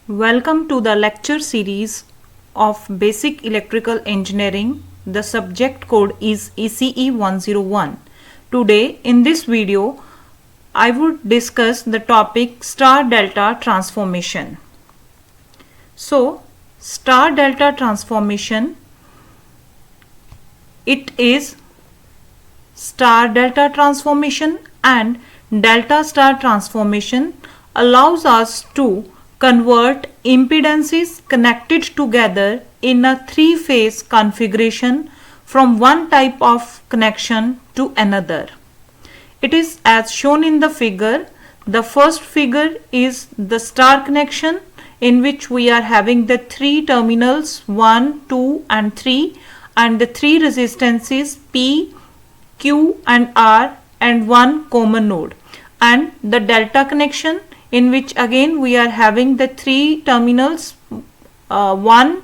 Welcome to the lecture series of Basic Electrical Engineering. The subject code is ECE 101. Today in this video I would discuss the topic star delta transformation. So star delta transformation, it is star delta transformation and delta star transformation allows us to convert impedances connected together in a three-phase configuration from one type of connection to another. It is as shown in the figure. The first figure is the star connection, in which we are having the three terminals 1, 2 and 3 and the three resistances P, Q and R and one common node, and the delta connection, in which again we are having the three terminals 1,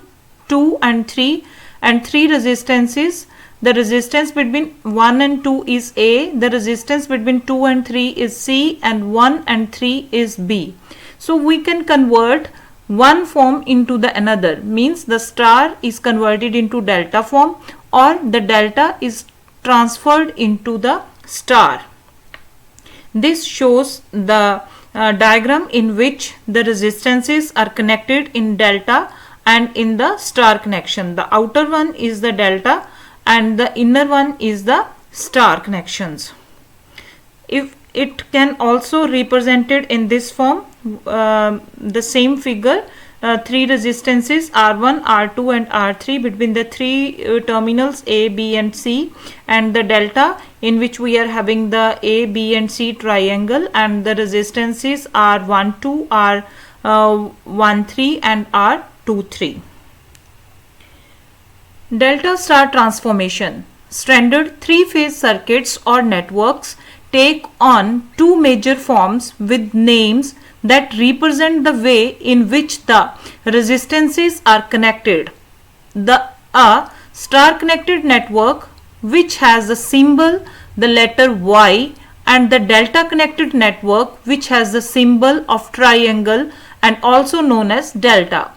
2 and 3 and three resistances. The resistance between 1 and 2 is A, the resistance between 2 and 3 is C, and 1 and 3 is B. So we can convert one form into the another, means the star is converted into delta form or the delta is transferred into the star. This shows the diagram in which the resistances are connected in delta and in the star connection. The outer one is the delta and the inner one is the star connections. If it can also represented in this form, the same figure, three resistances R1, R2 and R3 between the three terminals A, B and C, and the delta in which we are having the A, B and C triangle, and the resistances R12, R13 and R23. Delta star transformation. Standard three-phase circuits or networks take on two major forms with names that represent the way in which the resistances are connected. The star connected network, which has the symbol the letter Y, and the delta connected network, which has the symbol of triangle and also known as delta.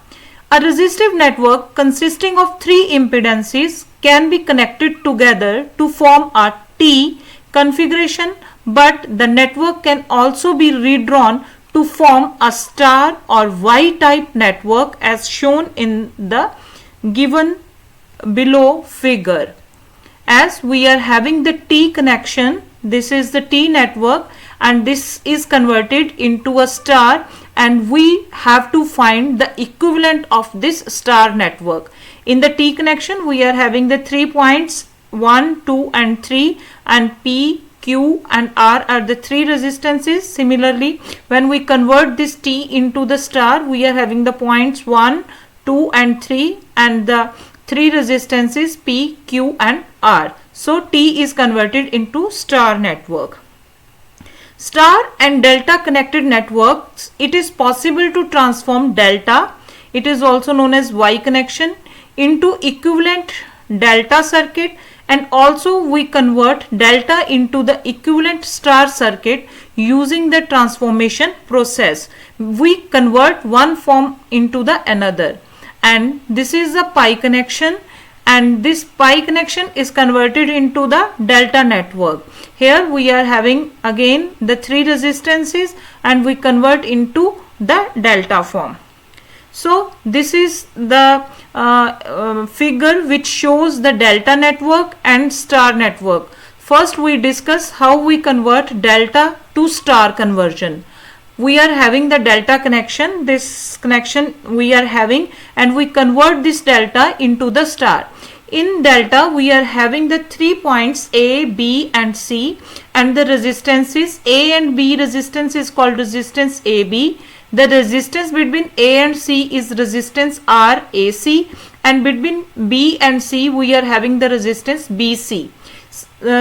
A resistive network consisting of three impedances can be connected together to form a T configuration, but the network can also be redrawn to form a star or Y type network as shown in the given below figure. As we are having the T connection, this is the T network and this is converted into a star, and we have to find the equivalent of this star network. In the T connection we are having the 3 points 1, 2 and 3, and P, Q and R are the three resistances. Similarly, when we convert this T into the star, we are having the points 1, 2 and 3 and the three resistances P, Q and R. So T is converted into star network. Star and delta connected networks, it is possible to transform delta, it is also known as Y connection, into equivalent delta circuit, and also we convert delta into the equivalent star circuit using the transformation process. We convert one form into the another, and this is the pi connection, and this pi connection is converted into the delta network. Here we are having again the three resistances and we convert into the delta form. So this is the figure which shows the delta network and star network. First we discuss how we convert delta to star conversion. We are having the delta connection, this connection we are having, and we convert this delta into the star. In delta we are having the 3 points A, B and C, and the resistances A and B resistance is called resistance AB. The resistance between A and C is resistance RAC, and between B and C we are having the resistance BC.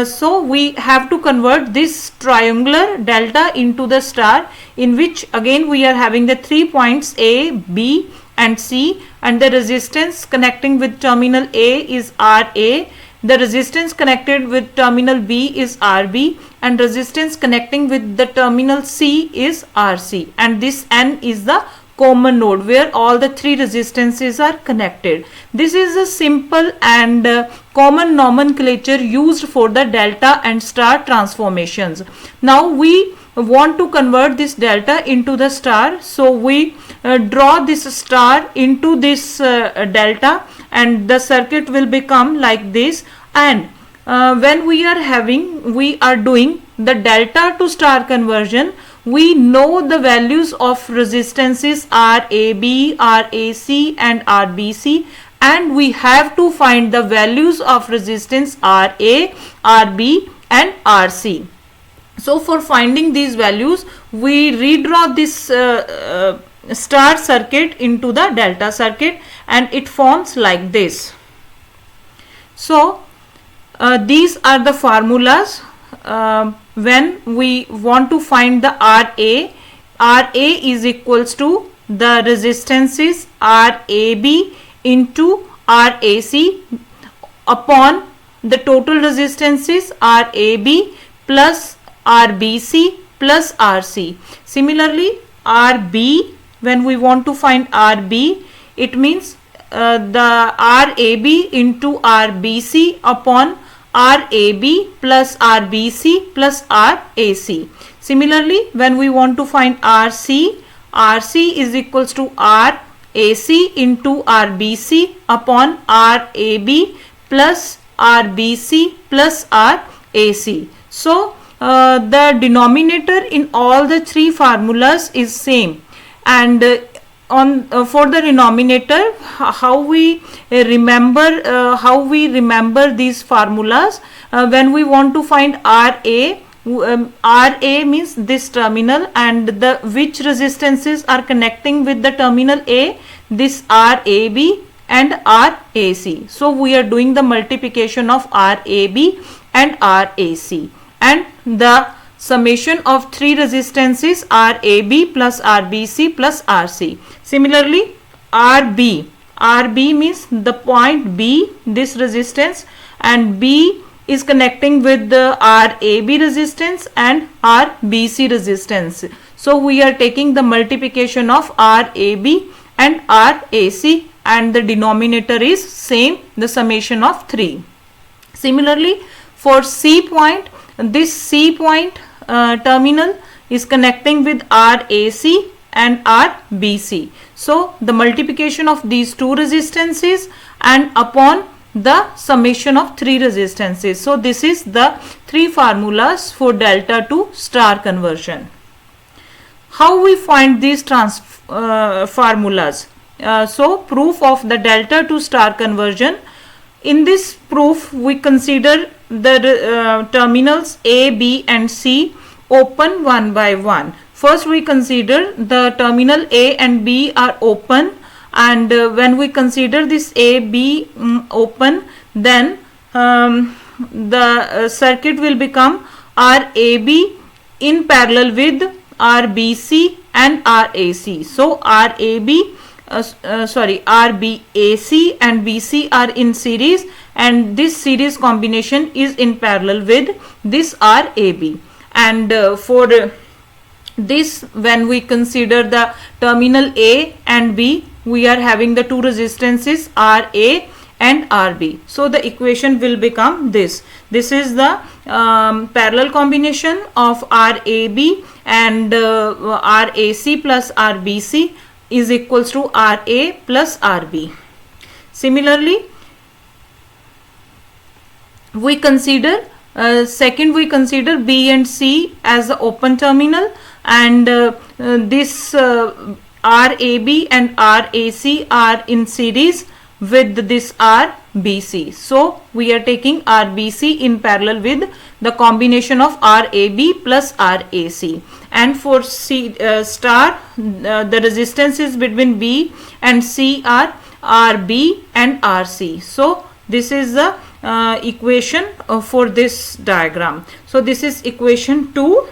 So we have to convert this triangular delta into the star, in which again we are having the 3 points A, B and C, and the resistance connecting with terminal A is RA, the resistance connected with terminal B is RB, and resistance connecting with the terminal C is RC, and this N is the common node where all the three resistances are connected. This is a simple and common nomenclature used for the delta and star transformations. Now we want to convert this delta into the star, so we draw this star into this delta, and the circuit will become like this. And when we are doing the delta to star conversion, we know the values of resistances RAB, RAC and RBC, and we have to find the values of resistance RA, RB and RC. So for finding these values, we redraw this star circuit into the delta circuit, and it forms like this. So these are the formulas when we want to find the RA. RA is equals to the resistances RAB into RAC upon the total resistances RAB plus RBC plus RC. Similarly, RB, when we want to find RB, it means the RAB into RBC upon RAB plus RBC plus RAC. Similarly, when we want to find RC, RC is equals to RAC into RBC upon RAB plus RBC plus RAC. So the denominator in all the three formulas is same, and for the denominator, how we remember these formulas. When we want to find RA, RA means this terminal, and the which resistances are connecting with the terminal A, this RAB and RAC. So we are doing the multiplication of RAB and RAC, and the summation of three resistances RAB plus RBC plus RC. Similarly, RB means the point B, this resistance, and B is connecting with the RAB resistance and RBC resistance. So we are taking the multiplication of RAB and RAC, and the denominator is same, the summation of 3. Similarly, for C point, this C point terminal is connecting with RAC and RBC. So the multiplication of these two resistances and upon the summation of three resistances. So this is the three formulas for delta to star conversion. How we find these formulas? So proof of the delta to star conversion. In this proof, we consider the terminals A, B and C open one by one. First we consider the terminal A and B are open, and when we consider this A, B open, then the circuit will become RAB in parallel with RBC and RAC. So RBAC and BC are in series, and this series combination is in parallel with this RAB. And for this, when we consider the terminal A and B, we are having the two resistances RA and RB. So the equation will become this. This is the parallel combination of RAB and RAC plus RBC is equals to RA plus RB. Similarly, we consider we consider B and C as the open terminal, and this RAB and RAC are in series with this RBC. So we are taking RBC in parallel with the combination of RAB plus RAC. And for C star, the resistances between B and C are RB and RC. So this is the equation for this diagram. So this is equation 2.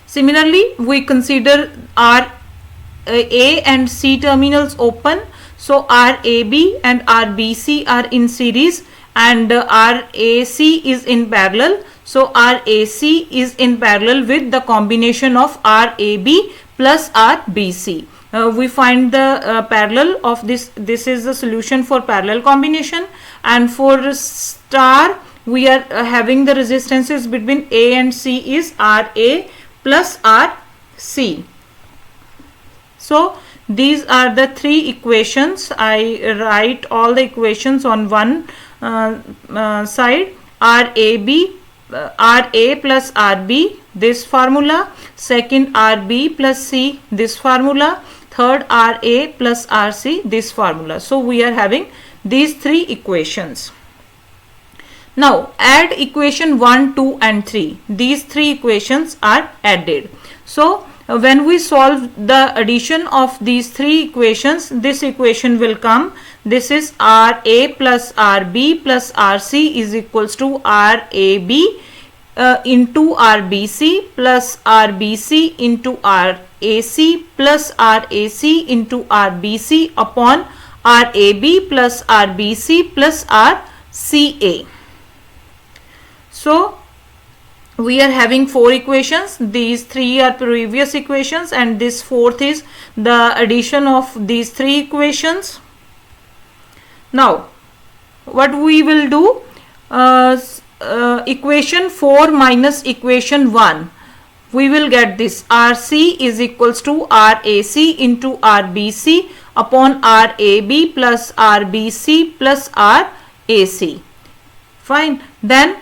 Similarly, we consider A and C terminals open. So RAB and RBC are in series, and RAC is in parallel. So RAC is in parallel with the combination of RAB plus RBC. We find the parallel of this. This is the solution for parallel combination, and for star we are having the resistances between A and C is RA plus RC. So these are the three equations. I write all the equations on one side. RA plus RB, this formula. Second, RB plus C, this formula. Third, RA plus RC, this formula. So we are having these three equations. Now add equation 1, 2 and 3. These three equations are added. So when we solve the addition of these three equations, this equation will come. This is RA plus RB plus RC is equals to RAB into RBC plus RBC into RAC plus RAC into RBC upon RAB plus RBC plus RCA. So we are having four equations. These three are previous equations, and this fourth is the addition of these three equations. Now what we will do, equation 4 minus equation 1, we will get this RC is equals to RAC into RBC upon RAB plus RBC plus RAC. Fine. Then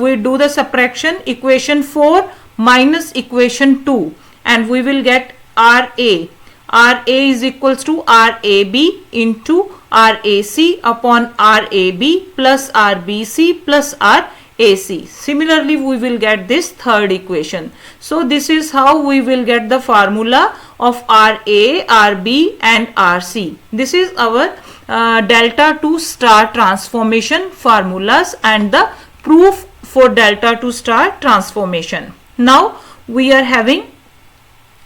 we do the subtraction, equation 4 minus equation 2, and we will get RA. RA is equals to RAB into RAC upon RAB plus RBC plus RAC. Similarly, we will get this third equation. So this is how we will get the formula of RA, RB and RC. This is our delta to star transformation formulas and the proof for delta to star transformation. Now we are having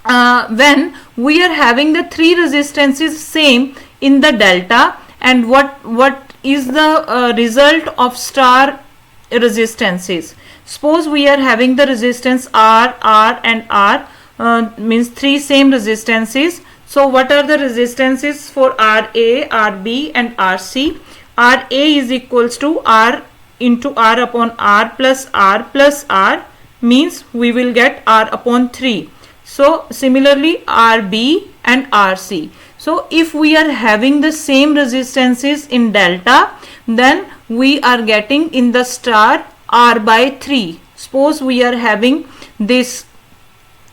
when we are having the three resistances same in the delta, and what is the result of star resistances. Suppose we are having the resistance R, R and R, means three same resistances. So what are the resistances for RA, RB and RC? RA is equals to R into R upon R plus R means we will get R upon 3. So similarly RB and RC. So if we are having the same resistances in delta, then we are getting in the star R by 3. Suppose we are having this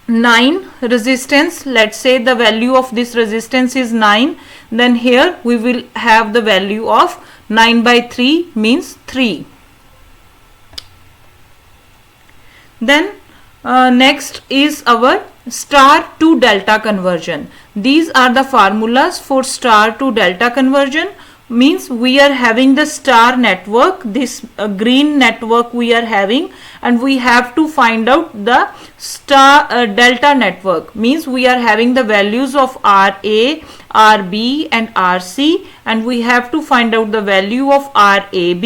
9 resistance, let's say the value of this resistance is 9, then here we will have the value of 9 by 3 means 3. Then next is our star to delta conversion. These are the formulas for star to delta conversion. Means we are having the star network, this green network we are having, and we have to find out the star delta network. Means we are having the values of RA, RB and RC, and we have to find out the value of RAB,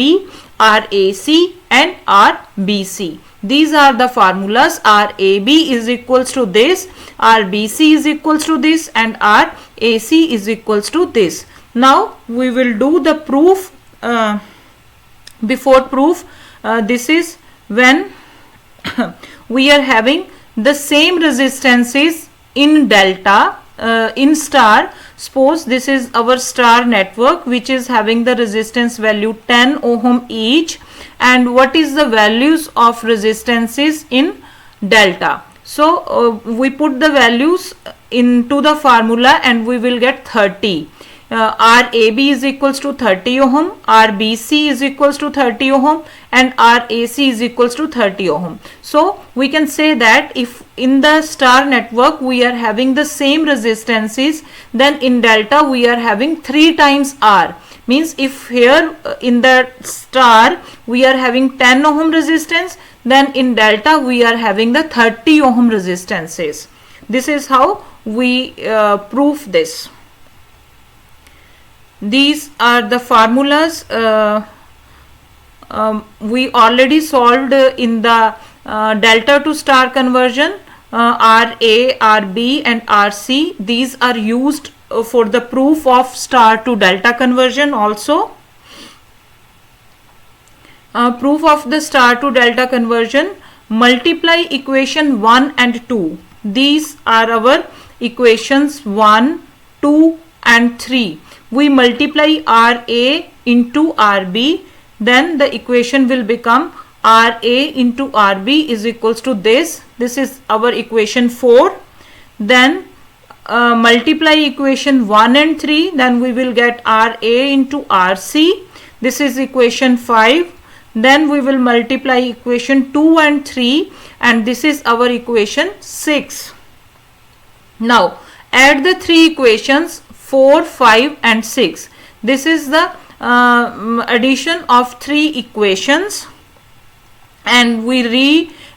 RAC and RBC. These are the formulas. RAB is equals to this, RBC is equals to this and RAC is equals to this. Now we will do the proof. Before proof, this is when we are having the same resistances in delta, in star. Suppose this is our star network which is having the resistance value 10 ohm each, and what is the values of resistances in delta. So we put the values into the formula and we will get 30. RAB is equals to 30 ohm, RBC is equals to 30 ohm and RAC is equals to 30 ohm. So we can say that if in the star network we are having the same resistances, then in delta we are having 3 times R. Means if here in the star we are having 10 ohm resistance, then in delta we are having the 30 ohm resistances. This is how we prove this. These are the formulas we already solved in the delta to star conversion. RA, RB and RC. These are used for the proof of star to delta conversion also. Proof of the star to delta conversion, multiply equation 1 and 2. These are our equations 1, 2 and 3. We multiply RA into RB, then the equation will become RA into RB is equals to this. This is our equation 4. Then multiply equation 1 and 3, then we will get RA into RC. This is equation 5. Then we will multiply equation 2 and 3, and this is our equation 6. Now add the three equations 4, 5 and 6. This is the addition of three equations, and we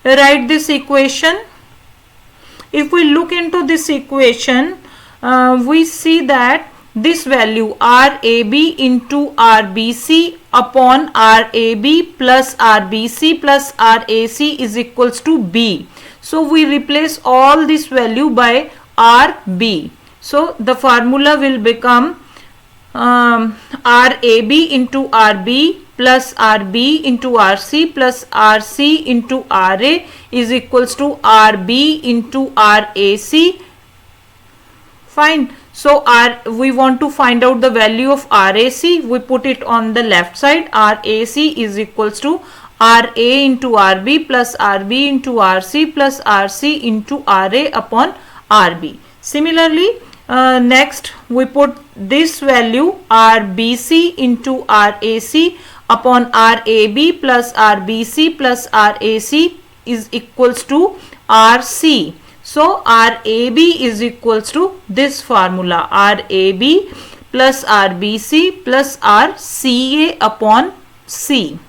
rewrite this equation. If we look into this equation, we see that this value RAB into RBC upon RAB plus RBC plus RAC is equals to B. So we replace all this value by RB. So the formula will become RAB into RB plus RB into RC plus RC into RA is equals to RB into RAC. Fine. So we want to find out the value of RAC. We put it on the left side. RAC is equals to RA into RB plus RB into RC plus RC into RA upon RB. Similarly, next we put this value RBC into RAC upon RAB plus RBC plus RAC is equals to RC. So RAB is equals to this formula, RAB plus RBC plus RCA upon C.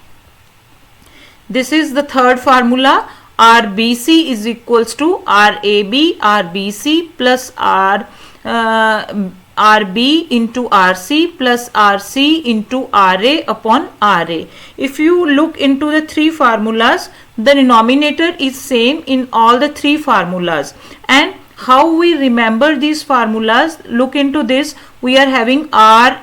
This is the third formula. RBC is equals to RAB RBC plus RB into RC plus RC into RA upon RA. If you look into the three formulas, the denominator is same in all the three formulas. And how we remember these formulas, look into this. We are having RAC,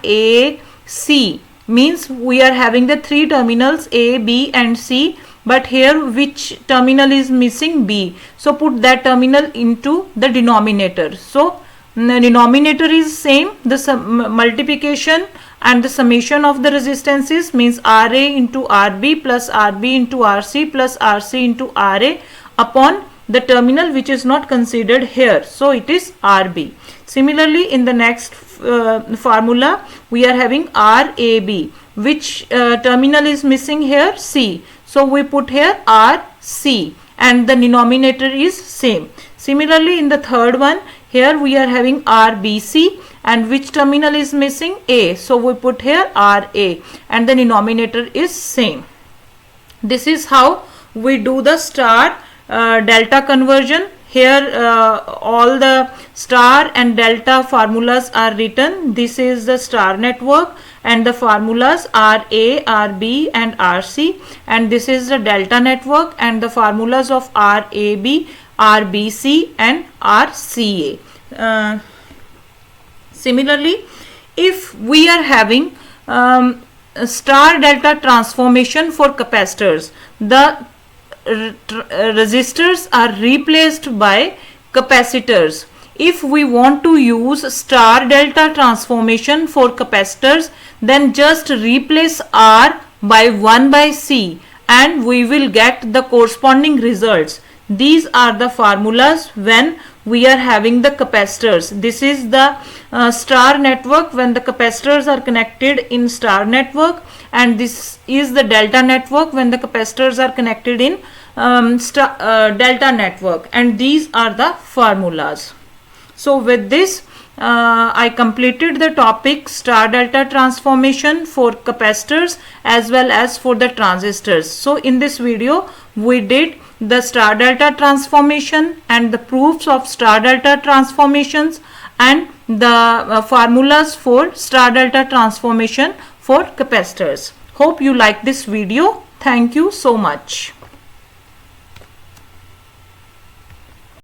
means we are having the three terminals A, B and C. But here which terminal is missing? B. So put that terminal into the denominator. So the denominator is same. The multiplication and the summation of the resistances means RA into RB plus RB into RC plus RC into RA upon the terminal which is not considered here. So it is RB. Similarly, in the next formula, we are having RAB. Which terminal is missing here? C. So we put here RC and the denominator is same. Similarly, in the third one, here we are having RBC and which terminal is missing? A. So we put here RA and the denominator is same. This is how we do the star delta conversion. Here all the star and delta formulas are written. This is the star network and the formulas are RA, RB and RC, and this is the delta network and the formulas of RAB, RBC and RCA. Similarly, if we are having star delta transformation for capacitors, the resistors are replaced by capacitors. If we want to use star delta transformation for capacitors, then just replace R by 1 by C and we will get the corresponding results. These are the formulas when we are having the capacitors. This is the star network when the capacitors are connected in star network, and this is the delta network when the capacitors are connected in delta network, and these are the formulas. So with this I completed the topic star delta transformation for capacitors as well as for the transistors. So in this video we did the star delta transformation and the proofs of star delta transformations and the formulas for star delta transformation for capacitors. Hope you like this video. Thank you so much.